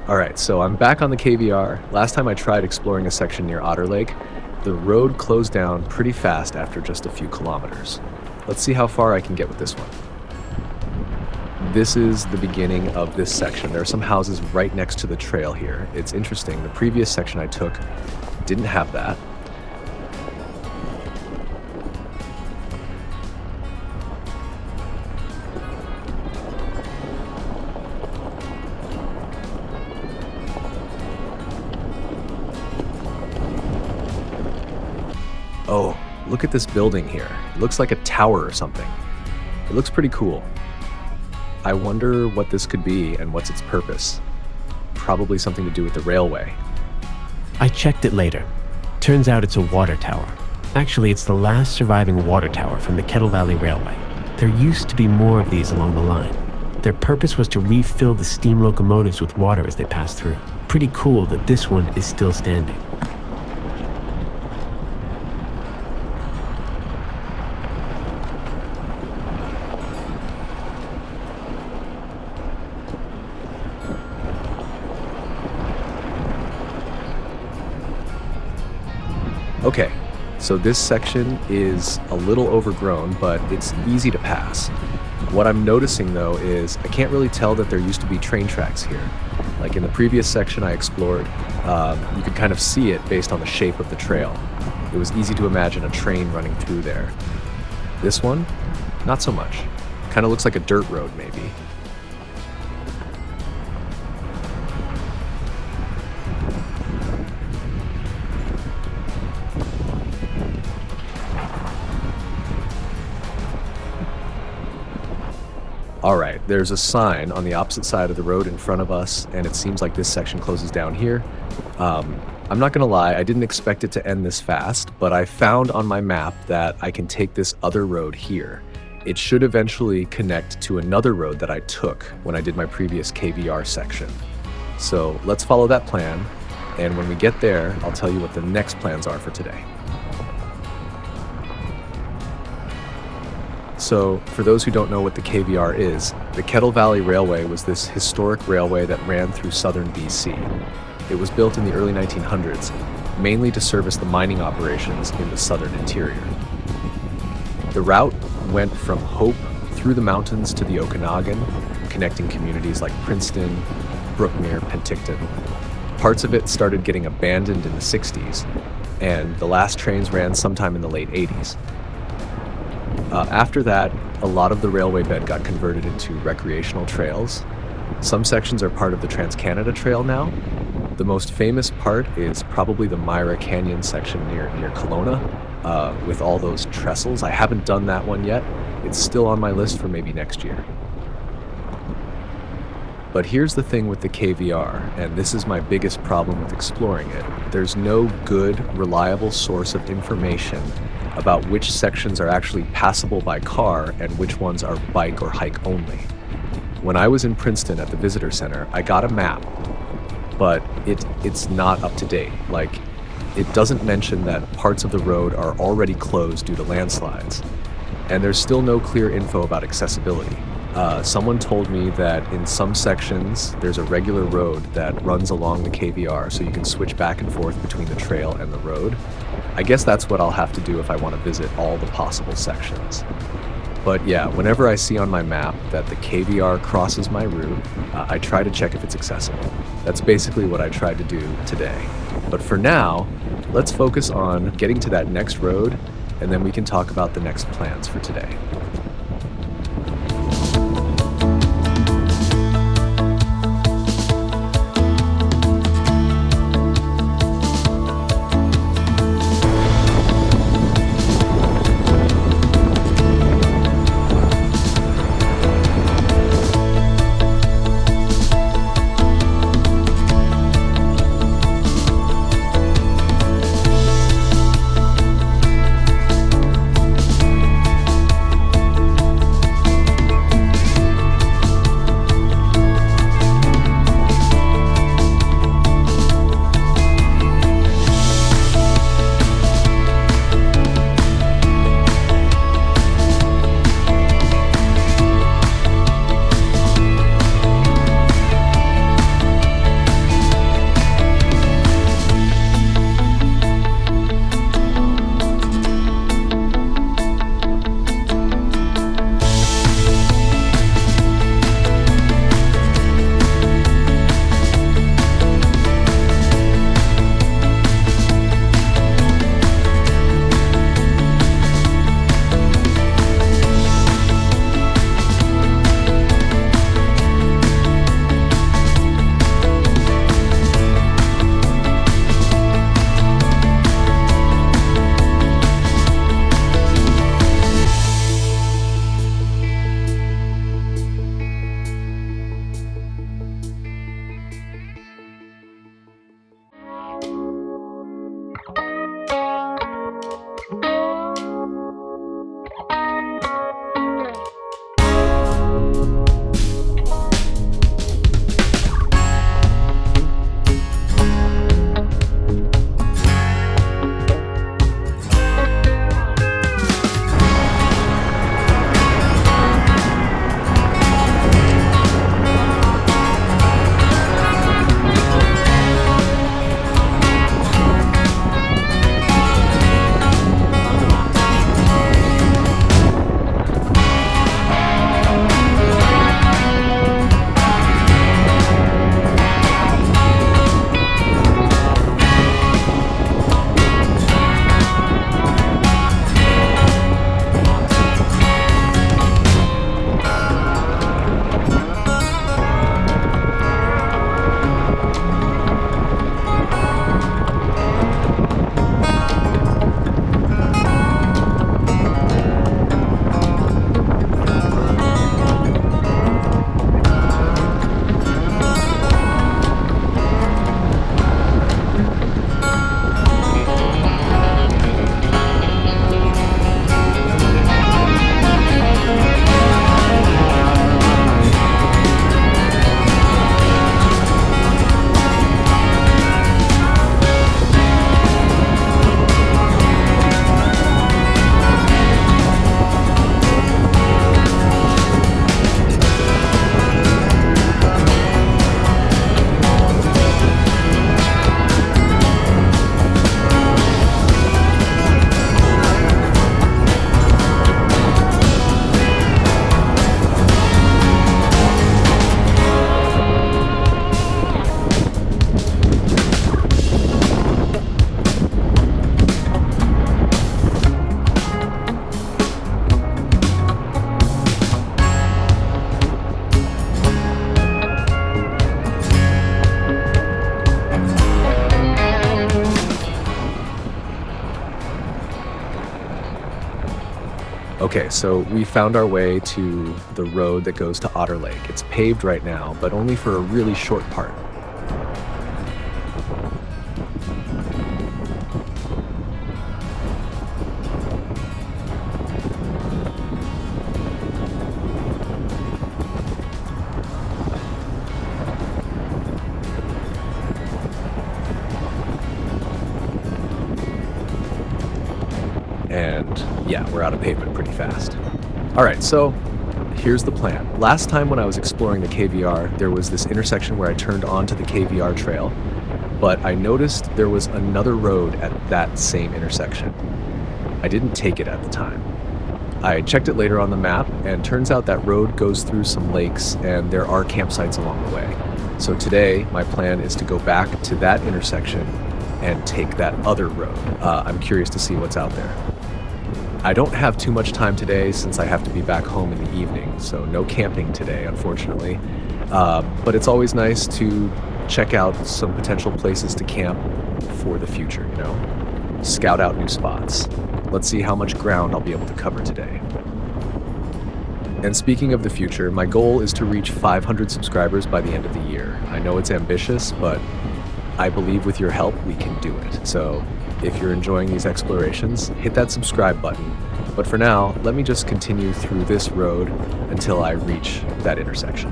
All right, so I'm back on the KVR. Last time I tried exploring a section near Otter Lake, the road closed down pretty fast after just a few kilometers. Let's see how far I can get with this one. This is the beginning of this section. There are some houses right next to the trail here. It's interesting. The previous section I took didn't have that. Oh, look at this building here. It looks like a tower or something. It looks pretty cool. I wonder what this could be and what's its purpose. Probably something to do with the railway. I checked it later. Turns out it's a water tower. Actually, it's the last surviving water tower from the Kettle Valley Railway. There used to be more of these along the line. Their purpose was to refill the steam locomotives with water as they passed through. Pretty cool that this one is still standing. Okay, so this section is a little overgrown, but it's easy to pass. What I'm noticing though is I can't really tell that there used to be train tracks here. Like in the previous section I explored, you could kind of see it based on the shape of the trail. It was easy to imagine a train running through there. This one, not so much. Kind of looks like a dirt road maybe. All right, there's a sign on the opposite side of the road in front of us, and it seems like this section closes down here. I'm not gonna lie, I didn't expect it to end this fast, but I found on my map that I can take this other road here. It should eventually connect to another road that I took when I did my previous KVR section. So let's follow that plan, and when we get there, I'll tell you what the next plans are for today. So, for those who don't know what the KVR is, the Kettle Valley Railway was this historic railway that ran through southern BC. It was built in the early 1900s, mainly to service the mining operations in the southern interior. The route went from Hope through the mountains to the Okanagan, connecting communities like Princeton, Brookmere, Penticton. Parts of it started getting abandoned in the 60s, and the last trains ran sometime in the late 80s. After that, a lot of the railway bed got converted into recreational trails. Some sections are part of the Trans-Canada Trail now. The most famous part is probably the Myra Canyon section near Kelowna, with all those trestles. I haven't done that one yet. It's still on my list for maybe next year. But here's the thing with the KVR, and this is my biggest problem with exploring it. There's no good, reliable source of information about which sections are actually passable by car and which ones are bike or hike only. When I was in Princeton at the visitor center, I got a map, but it's not up to date. Like, it doesn't mention that parts of the road are already closed due to landslides, and there's still no clear info about accessibility. Someone told me that in some sections there's a regular road that runs along the KVR, so you can switch back and forth between the trail and the road. I guess that's what I'll have to do if I want to visit all the possible sections. But yeah, whenever I see on my map that the KVR crosses my route, I try to check if it's accessible. That's basically what I tried to do today. But for now, let's focus on getting to that next road, and then we can talk about the next plans for today. Okay, so we found our way to the road that goes to Otter Lake. It's paved right now, but only for a really short part. And yeah, we're out of pavement pretty fast. All right, so here's the plan. Last time when I was exploring the KVR, there was this intersection where I turned onto the KVR trail, but I noticed there was another road at that same intersection. I didn't take it at the time. I checked it later on the map, and turns out that road goes through some lakes, and there are campsites along the way. So today, my plan is to go back to that intersection and take that other road. I'm curious to see what's out there. I don't have too much time today since I have to be back home in the evening, so no camping today, unfortunately. But it's always nice to check out some potential places to camp for the future, you know? Scout out new spots. Let's see how much ground I'll be able to cover today. And speaking of the future, my goal is to reach 500 subscribers by the end of the year. I know it's ambitious, but I believe with your help, we can do it. So if you're enjoying these explorations, hit that subscribe button. But for now, let me just continue through this road until I reach that intersection.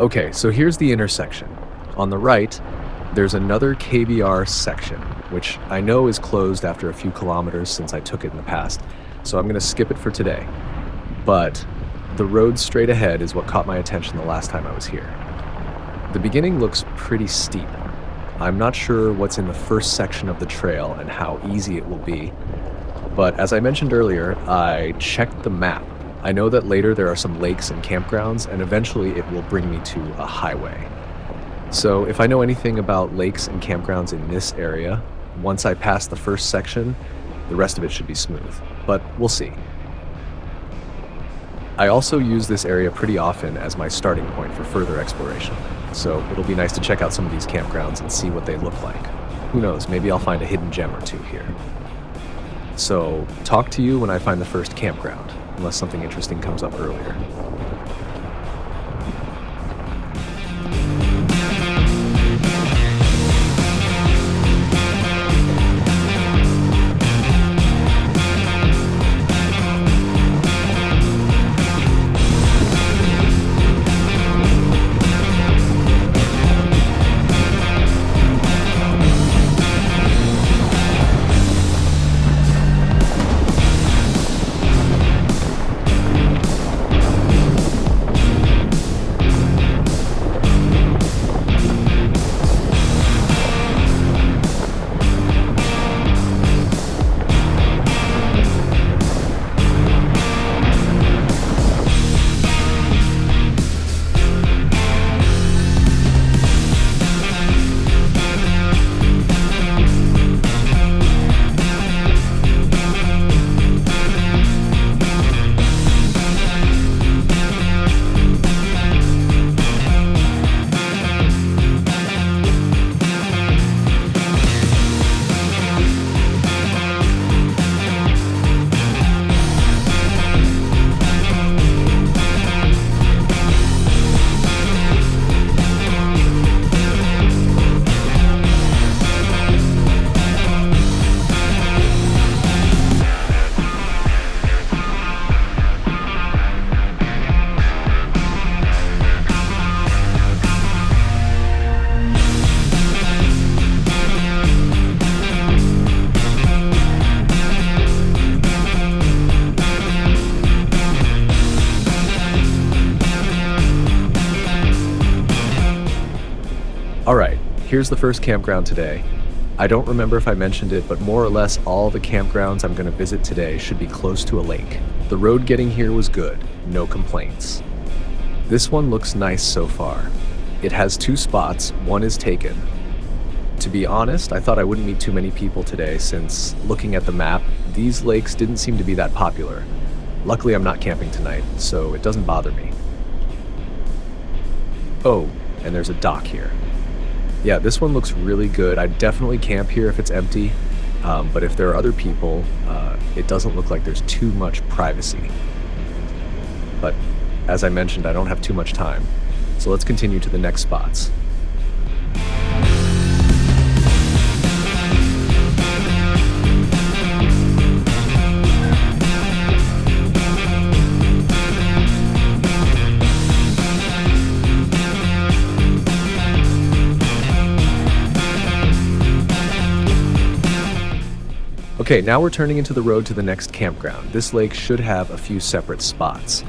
Okay, so here's the intersection. On the right, there's another KVR section, which I know is closed after a few kilometers since I took it in the past, so I'm going to skip it for today. But the road straight ahead is what caught my attention the last time I was here. The beginning looks pretty steep. I'm not sure what's in the first section of the trail and how easy it will be, but as I mentioned earlier, I checked the map. I know that later there are some lakes and campgrounds, and eventually it will bring me to a highway. So if I know anything about lakes and campgrounds in this area, once I pass the first section, the rest of it should be smooth. But we'll see. I also use this area pretty often as my starting point for further exploration. So it'll be nice to check out some of these campgrounds and see what they look like. Who knows, maybe I'll find a hidden gem or two here. So talk to you when I find the first campground, unless something interesting comes up earlier. All right, here's the first campground today. I don't remember if I mentioned it, but more or less all the campgrounds I'm going to visit today should be close to a lake. The road getting here was good, no complaints. This one looks nice so far. It has 2 spots, one is taken. To be honest, I thought I wouldn't meet too many people today since, looking at the map, these lakes didn't seem to be that popular. Luckily, I'm not camping tonight, so it doesn't bother me. Oh, and there's a dock here. Yeah, this one looks really good. I'd definitely camp here if it's empty, but if there are other people, it doesn't look like there's too much privacy. But as I mentioned, I don't have too much time, so let's continue to the next spots. Okay, now we're turning into the road to the next campground. This lake should have a few separate spots.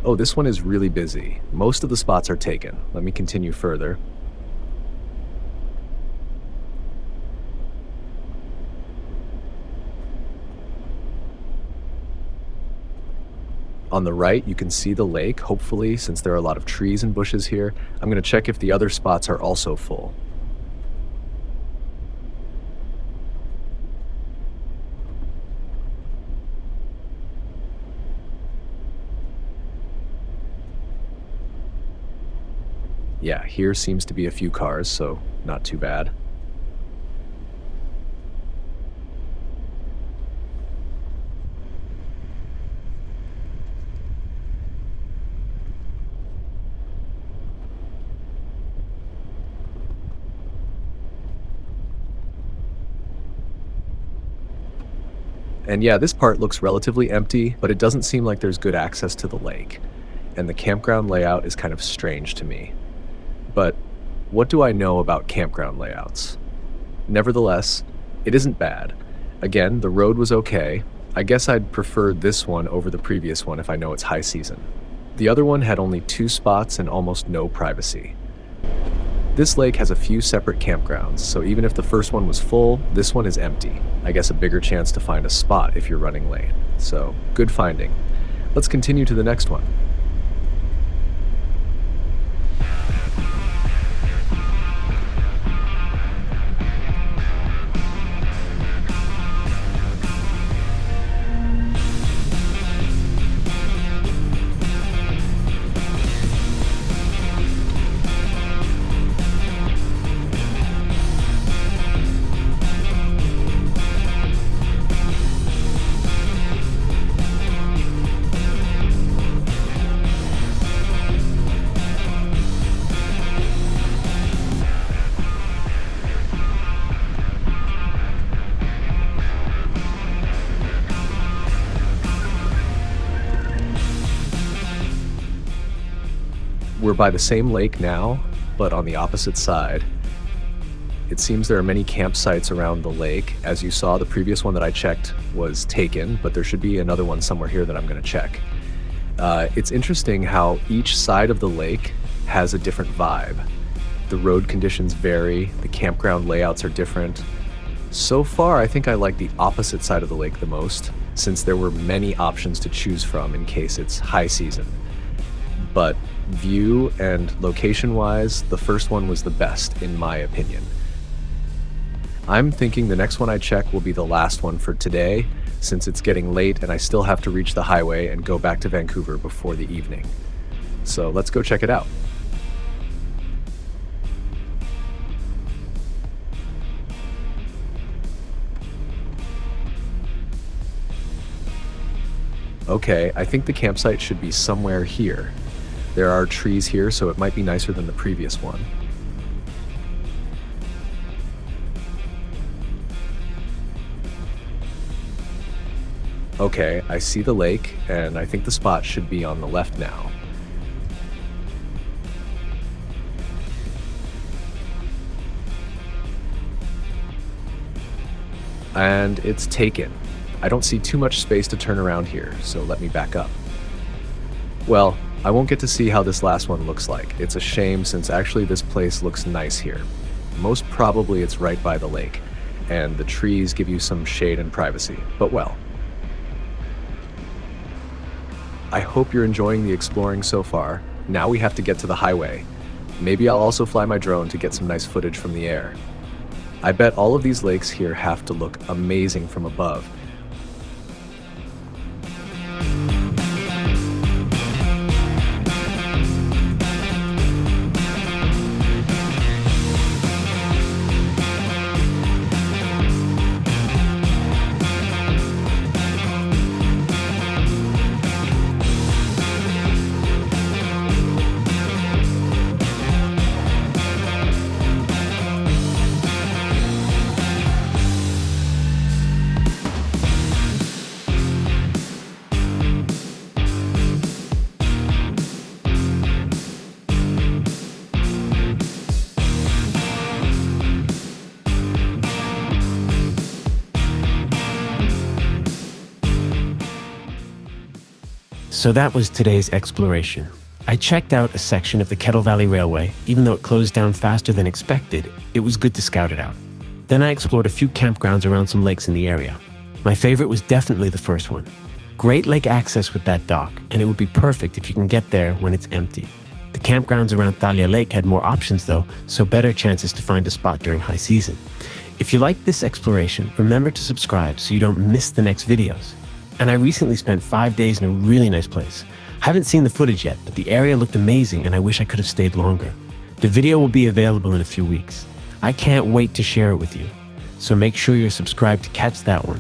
Oh, this one is really busy. Most of the spots are taken. Let me continue further. On the right, you can see the lake, hopefully, since there are a lot of trees and bushes here. I'm going to check if the other spots are also full. Yeah, here seems to be a few cars, so not too bad. And yeah, this part looks relatively empty, but it doesn't seem like there's good access to the lake. And the campground layout is kind of strange to me. But what do I know about campground layouts? Nevertheless, it isn't bad. Again, the road was okay. I guess I'd prefer this one over the previous one if I know it's high season. The other one had only 2 spots and almost no privacy. This lake has a few separate campgrounds, so even if the first one was full, this one is empty. I guess a bigger chance to find a spot if you're running late. So, good finding. Let's continue to the next one. We're by the same lake now, but on the opposite side. It seems there are many campsites around the lake. As you saw, the previous one that I checked was taken, but there should be another one somewhere here that I'm going to check. It's interesting how each side of the lake has a different vibe. The road conditions vary, the campground layouts are different. So far, I think I like the opposite side of the lake the most, since there were many options to choose from in case it's high season. But view and location-wise, the first one was the best, in my opinion. I'm thinking the next one I check will be the last one for today, since it's getting late and I still have to reach the highway and go back to Vancouver before the evening. So let's go check it out. Okay, I think the campsite should be somewhere here. There are trees here, so it might be nicer than the previous one. Okay, I see the lake, and I think the spot should be on the left now. and it's taken. I don't see too much space to turn around here, so let me back up. Well, I won't get to see how this last one looks like. It's a shame since actually this place looks nice here. Most probably it's right by the lake, and the trees give you some shade and privacy, but well. I hope you're enjoying the exploring so far. Now we have to get to the highway. Maybe I'll also fly my drone to get some nice footage from the air. I bet all of these lakes here have to look amazing from above. So that was today's exploration. I checked out a section of the Kettle Valley Railway. Even though it closed down faster than expected, it was good to scout it out. Then I explored a few campgrounds around some lakes in the area. My favorite was definitely the first one. Great lake access with that dock, and it would be perfect if you can get there when it's empty. The campgrounds around Thalia Lake had more options though, so better chances to find a spot during high season. If you like this exploration, remember to subscribe so you don't miss the next videos. And I recently spent 5 days in a really nice place. I haven't seen the footage yet, but the area looked amazing and I wish I could have stayed longer. The video will be available in a few weeks. I can't wait to share it with you. So make sure you're subscribed to catch that one.